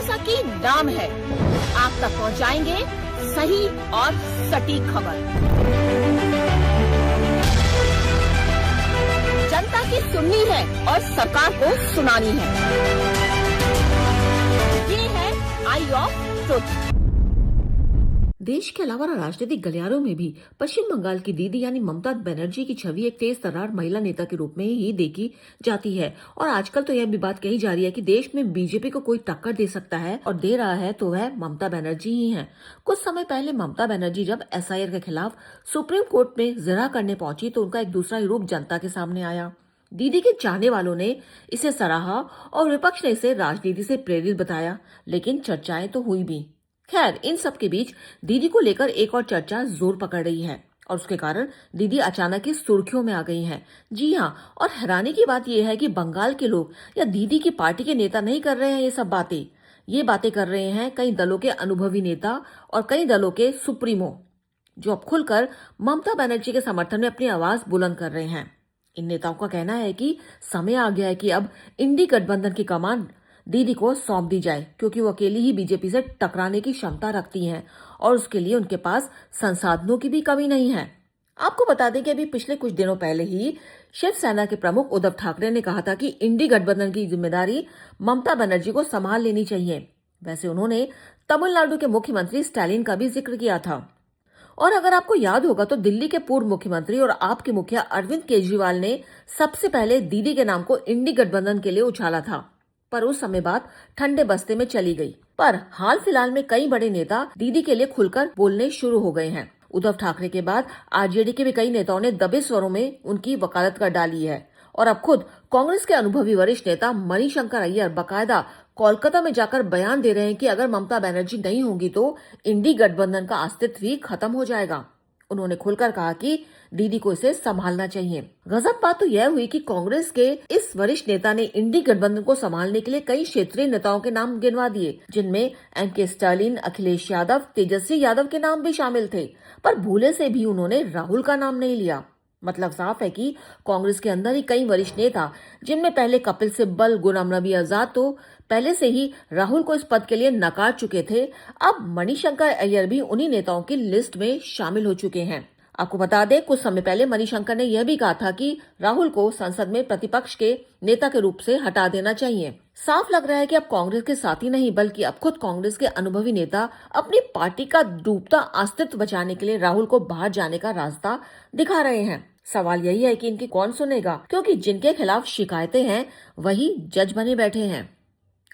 जैसा कि नाम है, आप तक पहुंचाएंगे सही और सटीक खबर। जनता की सुननी है और सरकार को सुनानी है। ये है आई ऑफ ट्रुथ। देश के अलावा राजनीतिक गलियारों में भी पश्चिम बंगाल की दीदी यानी ममता बनर्जी की छवि एक तेज तर्रार महिला नेता के रूप में ही देखी जाती है। और आजकल तो यह भी बात कही जा रही है कि देश में बीजेपी को कोई टक्कर दे सकता है और दे रहा है तो वह ममता बनर्जी ही है। कुछ समय पहले ममता बनर्जी जब एसआईआर के खिलाफ सुप्रीम कोर्ट में जिरह करने पहुंची तो उनका एक दूसरा ही रूप जनता के सामने आया। दीदी के चाहने वालों ने इसे सराहा और विपक्ष ने इसे राजनीति से प्रेरित बताया, लेकिन चर्चाएं तो हुई भी। खैर, इन सब के बीच दीदी को लेकर एक और चर्चा जोर पकड़ रही है और उसके कारण दीदी अचानक ही सुर्खियों में आ गई हैं। जी हाँ, और हैरानी की बात यह है कि बंगाल के लोग या दीदी की पार्टी के नेता नहीं कर रहे हैं ये सब बातें। ये बातें कर रहे हैं कई दलों के अनुभवी नेता और कई दलों के सुप्रीमो, जो अब खुलकर ममता बनर्जी के समर्थन में अपनी आवाज बुलंद कर रहे हैं। इन नेताओं का कहना है कि समय आ गया है कि अब इंडी गठबंधन की कमान दीदी को सौंप दी जाए, क्योंकि वो अकेली ही बीजेपी से टकराने की क्षमता रखती हैं और उसके लिए उनके पास संसाधनों की भी कमी नहीं है। आपको बता दें कि अभी पिछले कुछ दिनों पहले ही शिवसेना के प्रमुख उद्धव ठाकरे ने कहा था कि इंडी गठबंधन की जिम्मेदारी ममता बनर्जी को संभाल लेनी चाहिए। वैसे उन्होंने तमिलनाडु के मुख्यमंत्री स्टालिन का भी जिक्र किया था। और अगर आपको याद होगा तो दिल्ली के पूर्व मुख्यमंत्री और आप के मुखिया अरविंद केजरीवाल ने सबसे पहले दीदी के नाम को इंडी गठबंधन के लिए उछाला था, पर उस समय बात ठंडे बस्ते में चली गई। पर हाल फिलहाल में कई बड़े नेता दीदी के लिए खुलकर बोलने शुरू हो गए हैं। उद्धव ठाकरे के बाद आरजेडी के भी कई नेताओं ने दबे स्वरों में उनकी वकालत कर डाली है और अब खुद कांग्रेस के अनुभवी वरिष्ठ नेता मणिशंकर अय्यर बकायदा कोलकाता में जाकर बयान दे रहे हैं कि अगर ममता बनर्जी नहीं होगी तो इंडी गठबंधन का अस्तित्व ही खत्म हो जाएगा। उन्होंने खुलकर कहा कि दीदी को इसे संभालना चाहिए। गजब बात तो यह हुई कि कांग्रेस के इस वरिष्ठ नेता ने इंडी गठबंधन को संभालने के लिए कई क्षेत्रीय नेताओं के नाम गिनवा दिए, जिनमें एमके स्टालिन, अखिलेश यादव, तेजस्वी यादव के नाम भी शामिल थे। पर भूले से भी उन्होंने राहुल का नाम नहीं लिया। मतलब साफ है कि कांग्रेस के अंदर ही कई वरिष्ठ नेता, जिनमें पहले कपिल सिब्बल, गुलाम नबी आजाद तो पहले से ही राहुल को इस पद के लिए नकार चुके थे, अब मणिशंकर अय्यर भी उन्हीं नेताओं की लिस्ट में शामिल हो चुके हैं। आपको बता दें, कुछ समय पहले मणिशंकर ने यह भी कहा था कि राहुल को संसद में प्रतिपक्ष के नेता के रूप से हटा देना चाहिए। साफ लग रहा है कि अब कांग्रेस के साथ ही नहीं बल्कि अब खुद कांग्रेस के अनुभवी नेता अपनी पार्टी का डूबता अस्तित्व बचाने के लिए राहुल को बाहर जाने का रास्ता दिखा रहे हैं। सवाल यही है कि इनकी कौन सुनेगा, क्योंकि जिनके खिलाफ शिकायतें हैं वही जज बने बैठे हैं।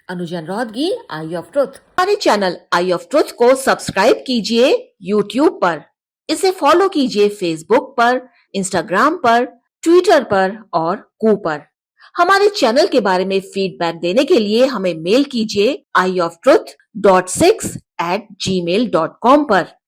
अनुजन रोहतगी, आई ऑफ ट्रुथ। हमारे चैनल आई ऑफ ट्रुथ को सब्सक्राइब कीजिए यूट्यूब पर, इसे फॉलो कीजिए फेसबुक पर, इंस्टाग्राम पर, ट्विटर पर और कू पर। हमारे चैनल के बारे में फीडबैक देने के लिए हमें मेल कीजिए ioftruth.6@gmail.com पर।